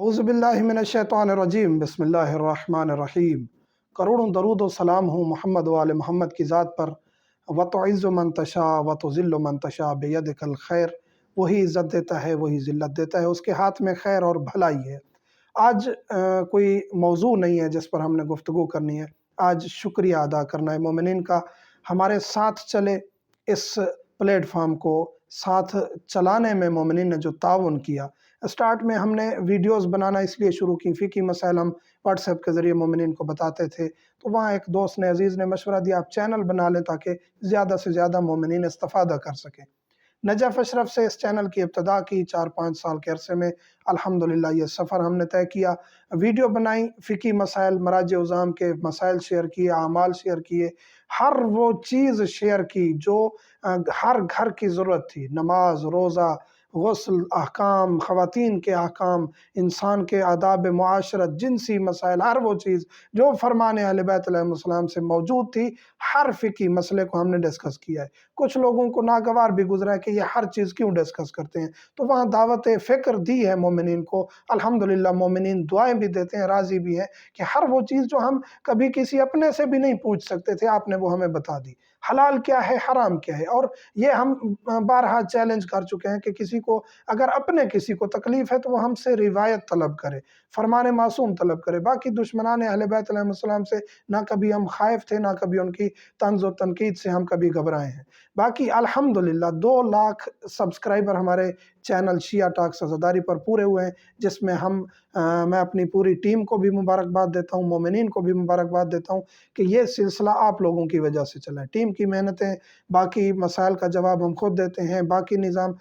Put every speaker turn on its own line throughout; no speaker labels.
اعوذ باللہ من الشیطان الرجیم، بسم اللہ الرحمن الرحیم۔ کروڑوں درود و سلام ہوں محمد و آل محمد کی ذات پر۔ وَتُعِزُّ مَن تَشَاءُ وَتُذِلُّ مَن تَشَاءُ بِيَدِكَ الْخَيْرُ۔ وہی عزت دیتا ہے، وہی ذلت دیتا ہے، اس کے ہاتھ میں خیر اور بھلائی ہے۔ آج کوئی موضوع نہیں ہے جس پر ہم نے گفتگو کرنی ہے۔ آج شکریہ ادا کرنا ہے مومنین کا، ہمارے ساتھ چلے اس پلیٹ فارم کو ساتھ چلانے میں مومنین نے جو تعاون کیا۔ اسٹارٹ میں ہم نے ویڈیوز بنانا اس لیے شروع کی، فقہی مسائل ہم واٹس ایپ کے ذریعے مومنین کو بتاتے تھے، تو وہاں ایک دوست نے عزیز نے مشورہ دیا آپ چینل بنا لیں تاکہ زیادہ سے زیادہ مومنین استفادہ کر سکیں۔ نجف اشرف سے اس چینل کی ابتدا کی، 4-5 سال کے عرصے میں الحمدللہ یہ سفر ہم نے طے کیا۔ ویڈیو بنائی، فقہی مسائل، مراجع عظام کے مسائل شیئر کیے، اعمال شیئر کیے، ہر وہ چیز شیئر کی جو ہر گھر کی ضرورت تھی، نماز، روزہ، غسل، احکام، خواتین کے احکام، انسان کے آداب معاشرت، جنسی مسائل، ہر وہ چیز جو فرمان اہل بیت علیہ السلام سے موجود تھی، ہر فقہی مسئلے کو ہم نے ڈسکس کیا ہے۔ کچھ لوگوں کو ناگوار بھی گزرا ہے کہ یہ ہر چیز کیوں ڈسکس کرتے ہیں، تو وہاں دعوت فکر دی ہے مومنین کو۔ الحمدللہ مومنین دعائیں بھی دیتے ہیں، راضی بھی ہیں کہ ہر وہ چیز جو ہم کبھی کسی اپنے سے بھی نہیں پوچھ سکتے تھے، آپ نے وہ ہمیں بتا دی۔ حلال کیا ہے، حرام کیا ہے، اور یہ ہم بارہا چیلنج کر چکے ہیں کہ کسی کو اگر اپنے کسی کو تکلیف ہے تو وہ ہم سے روایت طلب کرے، فرمان معصوم طلب کرے۔ باقی دشمنان اہل بیت علیہ السلام سے نہ کبھی ہم خائف تھے، نہ کبھی ان کی طنز و تنقید سے ہم کبھی گھبرائے ہیں۔ باقی الحمدللہ 2 لاکھ سبسکرائبر ہمارے چینل شیعہ ٹاکس عزاداری پر پورے ہوئے ہیں، جس میں میں اپنی پوری ٹیم کو بھی مبارکباد دیتا ہوں، مومنین کو بھی مبارکباد دیتا ہوں کہ یہ سلسلہ آپ لوگوں کی وجہ سے چلا ہے۔ ٹیم کی محنتیں، باقی مسائل کا جواب ہم خود دیتے ہیں، باقی نظام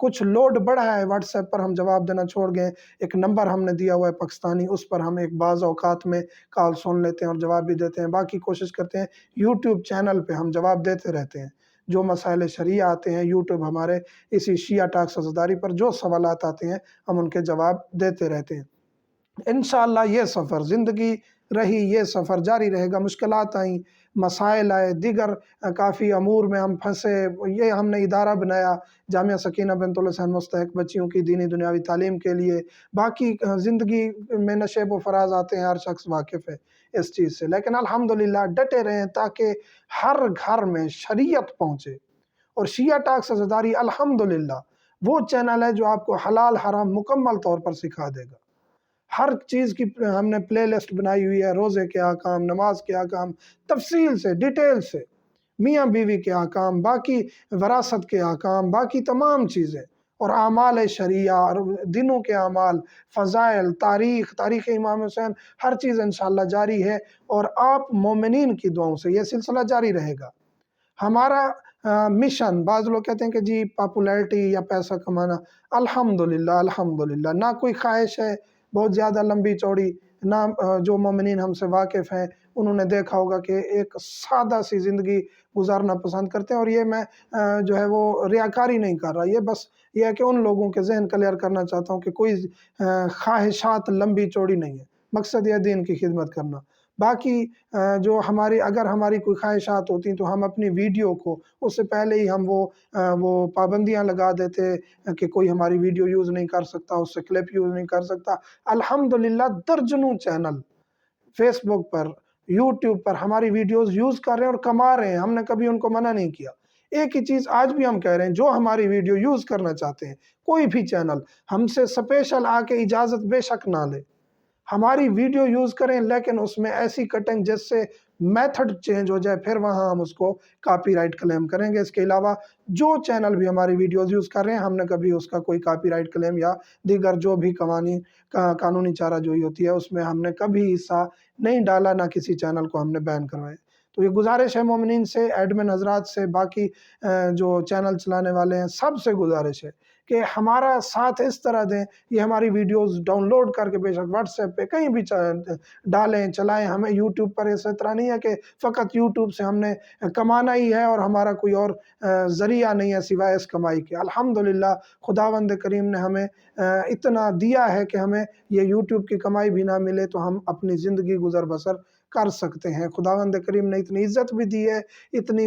کچھ لوڈ بڑھا ہے، واٹس ایپ پر ہم جواب دینا چھوڑ گئے، ایک نمبر ہم نے دیا ہوا ہے پاکستانی، اس پر ہم ایک بعض اوقات میں کال سن لیتے ہیں اور جواب بھی دیتے ہیں۔ باقی کوشش کرتے ہیں یوٹیوب چینل پہ ہم جواب دیتے رہتے ہیں، جو مسائل شرعیہ آتے ہیں یوٹیوب ہمارے اسی شیعہ ٹاکس عزاداری پر جو سوالات آتے ہیں ہم ان کے جواب دیتے رہتے ہیں۔ انشاءاللہ یہ سفر زندگی رہی، یہ سفر جاری رہے گا۔ مشکلات آئیں، مسائل آئے، دیگر کافی امور میں ہم پھنسے، یہ ہم نے ادارہ بنایا جامعہ سکینہ بنت الحسین مستحق بچیوں کی دینی دنیاوی تعلیم کے لیے۔ باقی زندگی میں نشیب و فراز آتے ہیں، ہر شخص واقف ہے اس چیز سے، لیکن الحمدللہ ڈٹے رہیں تاکہ ہر گھر میں شریعت پہنچے۔ اور شیعہ ٹاکس عزاداری الحمدللہ وہ چینل ہے جو آپ کو حلال حرام مکمل طور پر سکھا دے گا۔ ہر چیز کی ہم نے پلے لسٹ بنائی ہوئی ہے، روزے کے احکام، نماز کے احکام، تفصیل سے، ڈیٹیل سے، میاں بیوی کے احکام، باقی وراثت کے احکام، باقی تمام چیزیں، اور اعمال شرعیہ اور دنوں کے اعمال، فضائل، تاریخ امام حسین، ہر چیز انشاءاللہ جاری ہے۔ اور آپ مومنین کی دعاؤں سے یہ سلسلہ جاری رہے گا۔ ہمارا مشن، بعض لوگ کہتے ہیں کہ جی پاپولیرٹی یا پیسہ کمانا، الحمدللہ نہ کوئی خواہش ہے بہت زیادہ لمبی چوڑی، نہ جو مومنین ہم سے واقف ہیں انہوں نے دیکھا ہوگا کہ ایک سادہ سی زندگی گزارنا پسند کرتے ہیں۔ اور یہ میں جو ہے وہ ریاکاری نہیں کر رہا، یہ بس یہ ہے کہ ان لوگوں کے ذہن کلیئر کرنا چاہتا ہوں کہ کوئی خواہشات لمبی چوڑی نہیں ہے، مقصد یہ دین کی خدمت کرنا۔ باقی جو اگر ہماری کوئی خواہشات ہوتی تو ہم اپنی ویڈیو کو اس سے پہلے ہی ہم وہ پابندیاں لگا دیتے کہ کوئی ہماری ویڈیو یوز نہیں کر سکتا، اس سے کلپ یوز نہیں کر سکتا۔ الحمدللہ درجنوں چینل فیس بک پر، یوٹیوب پر ہماری ویڈیوز یوز کر رہے ہیں اور کما رہے ہیں، ہم نے کبھی ان کو منع نہیں کیا۔ ایک ہی چیز آج بھی ہم کہہ رہے ہیں، جو ہماری ویڈیو یوز کرنا چاہتے ہیں، کوئی بھی چینل ہم سے سپیشل آ کے اجازت بے شک نہ لے، ہماری ویڈیو یوز کریں، لیکن اس میں ایسی کٹنگ جس سے میتھڈ چینج ہو جائے، پھر وہاں ہم اس کو کاپی رائٹ کلیم کریں گے۔ اس کے علاوہ جو چینل بھی ہماری ویڈیوز یوز کر رہے ہیں، ہم نے کبھی اس کا کوئی کاپی رائٹ کلیم یا دیگر جو بھی قانونی چارہ جوئی ہوتی ہے اس میں ہم نے کبھی حصہ نہیں ڈالا، نہ کسی چینل کو ہم نے بین کروائے۔ تو یہ گزارش ہے مومنین سے، ایڈمن حضرات سے، باقی جو چینل چلانے والے ہیں سب سے گزارش ہے کہ ہمارا ساتھ اس طرح دیں، یہ ہماری ویڈیوز ڈاؤن لوڈ کر کے بے شک واٹس ایپ پہ کہیں بھی ڈالیں، چلائیں۔ ہمیں یوٹیوب پر اس طرح نہیں ہے کہ فقط یوٹیوب سے ہم نے کمانا ہی ہے اور ہمارا کوئی اور ذریعہ نہیں ہے سوائے اس کمائی کے۔ الحمدللہ خداوند کریم نے ہمیں اتنا دیا ہے کہ ہمیں یہ یوٹیوب کی کمائی بھی نہ ملے تو ہم اپنی زندگی گزر بسر کر سکتے ہیں۔ خداوند کریم نے اتنی عزت بھی دی ہے، اتنی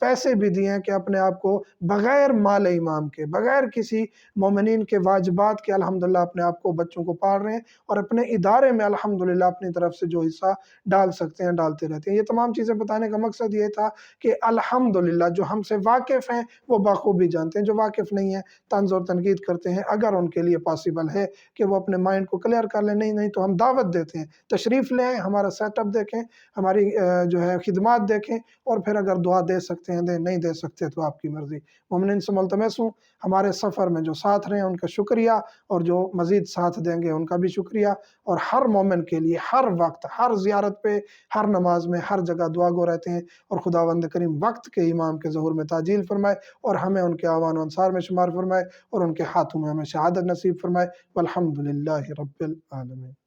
پیسے بھی دیے ہیں کہ اپنے آپ کو بغیر مال امام کے، بغیر کسی مومنین کے واجبات کے الحمدللہ اپنے آپ کو، بچوں کو پال رہے ہیں، اور اپنے ادارے میں الحمدللہ اپنی طرف سے جو حصہ ڈال سکتے ہیں ڈالتے رہتے ہیں۔ یہ تمام چیزیں بتانے کا مقصد یہ تھا کہ الحمدللہ جو ہم سے واقف ہیں وہ بخوبی جانتے ہیں، جو واقف نہیں ہیں طنز اور تنقید کرتے ہیں۔ اگر ان کے لیے پاسبل ہے کہ وہ اپنے مائنڈ کو کلیئر کر لیں، نہیں تو ہم دعوت دیتے ہیں، تشریف لیں، ہمارا سیٹ اپ دیکھیں، ہماری جو ہے خدمات دیکھیں، اور پھر اگر دعا دے سکتے ہیں دیں، نہیں دے سکتے تو آپ کی مرضی۔ مومنین سے ملتمس ہوں ہمارے سفر میں جو ساتھ رہے ہیں ان کا شکریہ، اور جو مزید ساتھ دیں گے ان کا بھی شکریہ، اور ہر مومن کے لیے ہر وقت، ہر زیارت پہ، ہر نماز میں، ہر جگہ دعا گو رہتے ہیں، اور خداوند کریم وقت کے امام کے ظہور میں تعجیل فرمائے، اور ہمیں ان کے اعوان و انصار میں شمار فرمائے، اور ان کے ہاتھوں میں ہمیں شہادت نصیب فرمائے۔ والحمدللہ رب العالمین۔